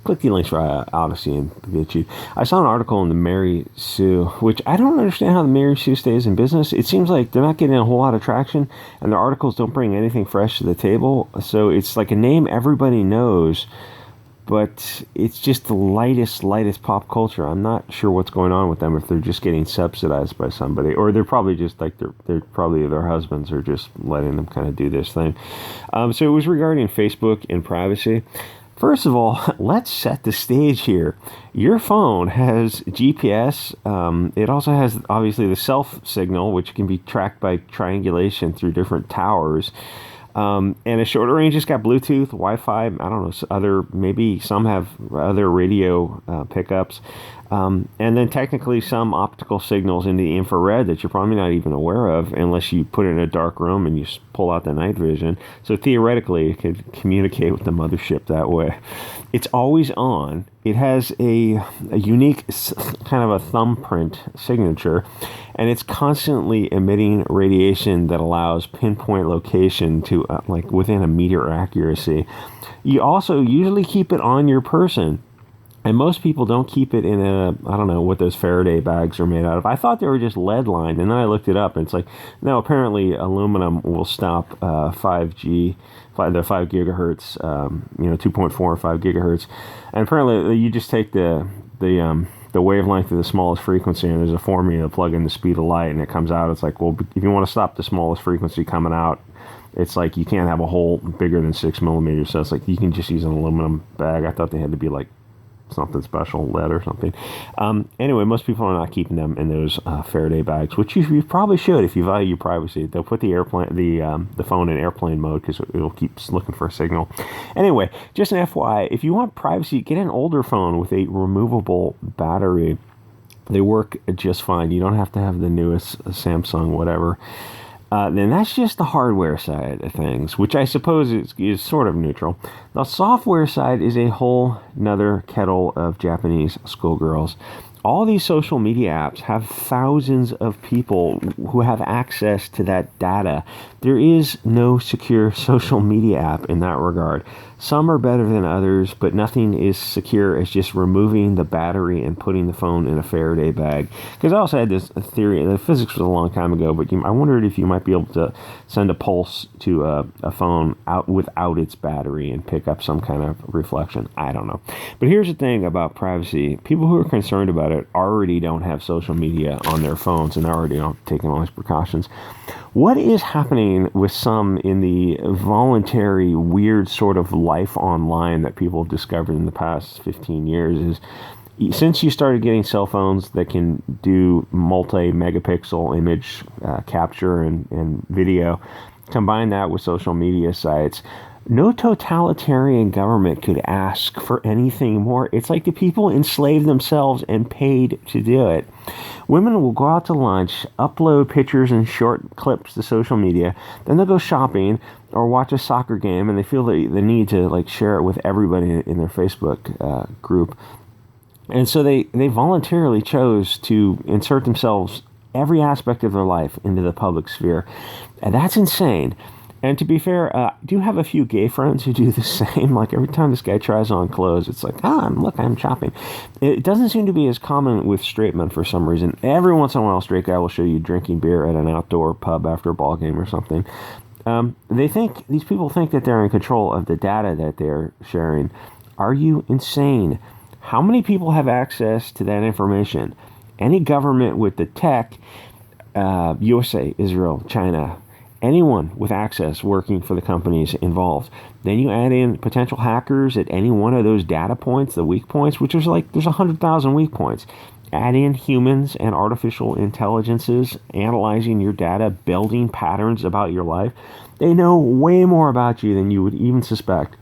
click the links for Odysee and the chute. I saw an article in the Mary Sue, which I don't understand how the Mary Sue stays in business. It seems like they're not getting a whole lot of traction, and their articles don't bring anything fresh to the table. So it's like a name everybody knows, but it's just the lightest pop culture. I'm not sure what's going on with them, if they're just getting subsidized by somebody, or they're probably just like they're probably their husbands are just letting them kind of do this thing. So it was regarding Facebook and privacy. First of all, let's set the stage here. Your phone has GPS. It also has, obviously, the self signal, which can be tracked by triangulation through different towers. And a shorter range has got Bluetooth, Wi-Fi, I don't know, maybe some have other radio pickups. And then technically some optical signals in the infrared that you're probably not even aware of unless you put it in a dark room and you pull out the night vision. So theoretically, it could communicate with the mothership that way. It's always on. It has a unique kind of a thumbprint signature, and it's constantly emitting radiation that allows pinpoint location to like within a meter accuracy. You also usually keep it on your person. And most people don't keep it in I don't know what those Faraday bags are made out of. I thought they were just lead lined, and then I looked it up, and it's like, no, apparently aluminum will stop 5G, the 5 gigahertz, 2.4 or 5 gigahertz. And apparently you just take the wavelength of the smallest frequency, and there's a formula to plug in the speed of light, and it comes out. It's like, well, if you want to stop the smallest frequency coming out, it's like you can't have a hole bigger than 6 millimeters. So it's like you can just use an aluminum bag. I thought they had to be like something special, lead or something. Anyway, most people are not keeping them in those Faraday bags, which you probably should if you value your privacy. They'll put the phone in airplane mode because it'll keep looking for a signal. Anyway, just an FYI, if you want privacy, get an older phone with a removable battery. They work just fine. You don't have to have the newest Samsung, whatever. Then that's just the hardware side of things, which I suppose is sort of neutral. The software side is a whole nother kettle of Japanese schoolgirls. All these social media apps have thousands of people who have access to that data. There is no secure social media app in that regard. Some are better than others, but nothing is secure as just removing the battery and putting the phone in a Faraday bag. Because I also had this theory, the physics was a long time ago, but I wondered if you might be able to send a pulse to a phone out without its battery and pick up some kind of reflection. I don't know. But here's the thing about privacy. People who are concerned about it already don't have social media on their phones and already don't take all these precautions. What is happening with some in the voluntary, weird sort of life online that people have discovered in the past 15 years is, since you started getting cell phones that can do multi-megapixel image capture and video, combine that with social media sites, no totalitarian government could ask for anything more. It's like the people enslaved themselves and paid to do it. Women will go out to lunch, upload pictures and short clips to social media, then they'll go shopping or watch a soccer game, and they feel the need to like share it with everybody in their Facebook group. And so they voluntarily chose to insert themselves, every aspect of their life, into the public sphere. And that's insane. And to be fair, I do have a few gay friends who do the same. Like every time this guy tries on clothes, it's like, look, I'm shopping. It doesn't seem to be as common with straight men for some reason. Every once in a while, a straight guy will show you drinking beer at an outdoor pub after a ball game or something. These people think that they're in control of the data that they're sharing. Are you insane? How many people have access to that information? Any government with the tech, USA, Israel, China, anyone with access working for the companies involved. Then you add in potential hackers at any one of those data points, the weak points, which is like there's 100,000 weak points. Add in humans and artificial intelligences analyzing your data, building patterns about your life. They know way more about you than you would even suspect.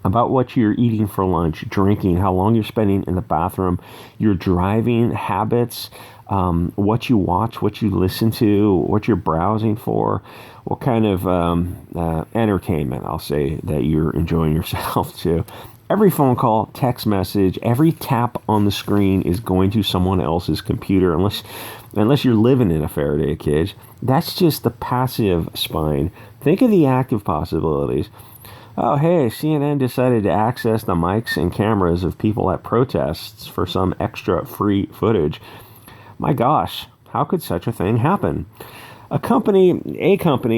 About what you're eating for lunch, drinking, how long you're spending in the bathroom, your driving habits, what you watch, what you listen to, what you're browsing for, what kind of entertainment, I'll say, that you're enjoying yourself to. Every phone call, text message, every tap on the screen is going to someone else's computer, unless you're living in a Faraday cage. That's just the passive spine. Think of the active possibilities. Oh, hey, CNN decided to access the mics and cameras of people at protests for some extra free footage. My gosh, how could such a thing happen? A company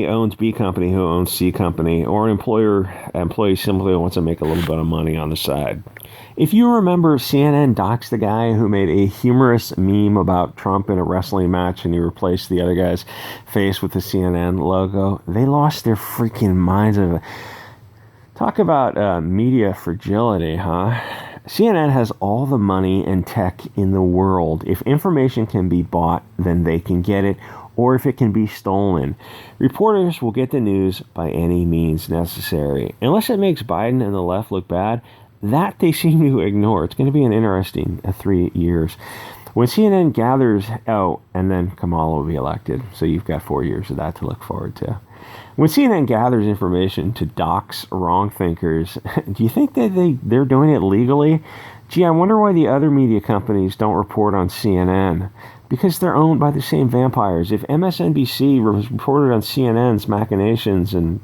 owns B company who owns C company, or an employee simply wants to make a little bit of money on the side. If you remember, CNN doxed the guy who made a humorous meme about Trump in a wrestling match and he replaced the other guy's face with the CNN logo. They lost their freaking minds over it. Talk about media fragility, huh? CNN has all the money and tech in the world. If information can be bought, then they can get it, or if it can be stolen. Reporters will get the news by any means necessary. Unless it makes Biden and the left look bad, that they seem to ignore. It's going to be an interesting 3 years. When CNN gathers, and then Kamala will be elected, so you've got 4 years of that to look forward to. When CNN gathers information to dox wrong thinkers, do you think that they're doing it legally? Gee, I wonder why the other media companies don't report on CNN. Because they're owned by the same vampires. If MSNBC reported on CNN's machinations and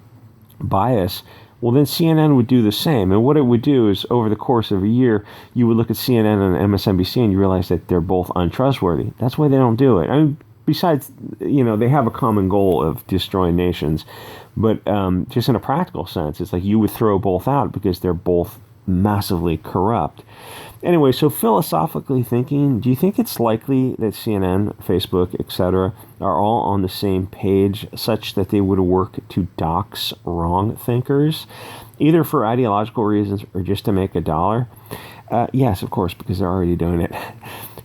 bias, well, then CNN would do the same. And what it would do is, over the course of a year, you would look at CNN and MSNBC and you realize that they're both untrustworthy. That's why they don't do it. I mean, besides, they have a common goal of destroying nations. But just in a practical sense, it's like you would throw both out because they're both massively corrupt. Anyway, so philosophically thinking, do you think it's likely that CNN, Facebook, etc. are all on the same page such that they would work to dox wrong thinkers, either for ideological reasons or just to make a dollar? Yes, of course, because they're already doing it.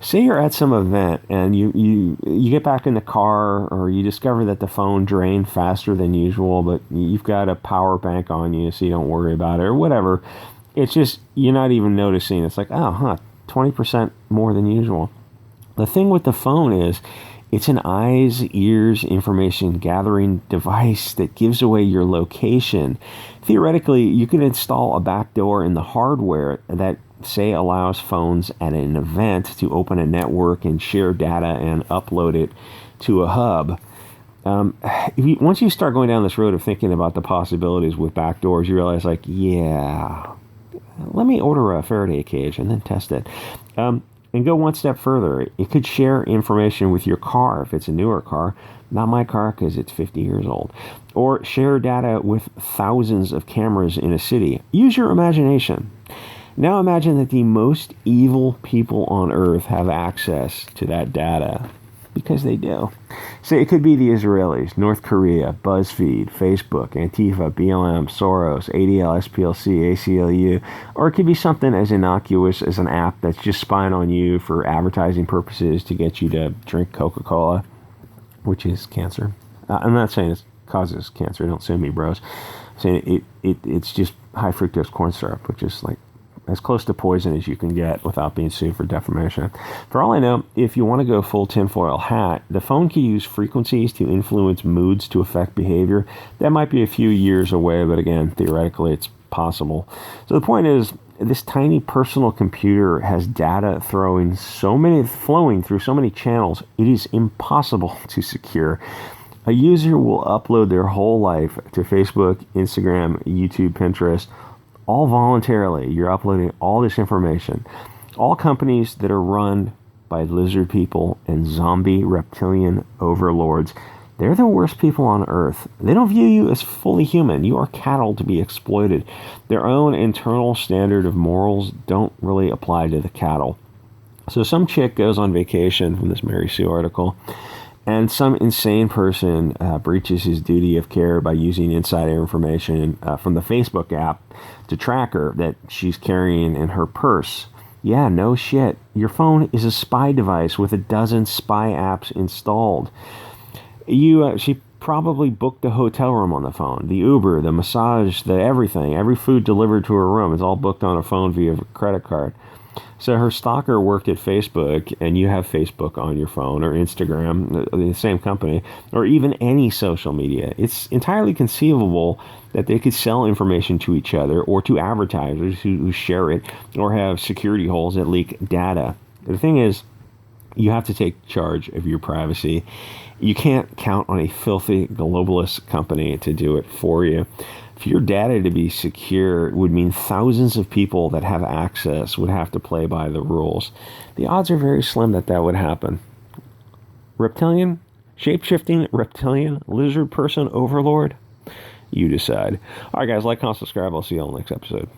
Say you're at some event and you get back in the car, or you discover that the phone drained faster than usual, but you've got a power bank on you so you don't worry about it, or whatever. It's just, you're not even noticing. It's like, 20% more than usual. The thing with the phone is, it's an eyes, ears, information gathering device that gives away your location. Theoretically, you could install a backdoor in the hardware that, say, allows phones at an event to open a network and share data and upload it to a hub. Once you start going down this road of thinking about the possibilities with backdoors, you realize, let me order a Faraday cage and then test it. And go one step further. It could share information with your car if it's a newer car. Not my car because it's 50 years old. Or share data with thousands of cameras in a city. Use your imagination. Now imagine that the most evil people on Earth have access to that data. Because they do. So it could be the Israelis, North Korea, BuzzFeed, Facebook, Antifa, BLM, Soros, ADL, SPLC, ACLU, or it could be something as innocuous as an app that's just spying on you for advertising purposes to get you to drink Coca-Cola, which is cancer. I'm not saying it causes cancer. Don't sue me, bros. I'm saying it's just high fructose corn syrup, which is like as close to poison as you can get without being sued for defamation. For all I know, if you want to go full tinfoil hat, the phone can use frequencies to influence moods to affect behavior. That might be a few years away, but again, theoretically, it's possible. So the point is, this tiny personal computer has data flowing through so many channels, it is impossible to secure. A user will upload their whole life to Facebook, Instagram, YouTube, Pinterest, all voluntarily. You're uploading all this information. All companies that are run by lizard people and zombie reptilian overlords, they're the worst people on Earth. They don't view you as fully human. You are cattle to be exploited. Their own internal standard of morals don't really apply to the cattle. So some chick goes on vacation from this Mary Sue article, and some insane person breaches his duty of care by using insider information from the Facebook app to track her that she's carrying in her purse. Yeah, no shit. Your phone is a spy device with a dozen spy apps installed. She probably booked the hotel room on the phone, the Uber, the massage, the everything. Every food delivered to her room is all booked on her phone via a credit card. So her stalker worked at Facebook, and you have Facebook on your phone, or Instagram, the same company, or even any social media. It's entirely conceivable that they could sell information to each other or to advertisers who share it, or have security holes that leak data. The thing is, You have to take charge of your privacy. You can't count on a filthy globalist company to do it for you. For your data to be secure, it would mean thousands of people that have access would have to play by the rules. The odds are very slim that that would happen. Reptilian? Shape-shifting reptilian? Lizard person overlord? You decide. All right, guys, like, comment, subscribe. I'll see you all next episode.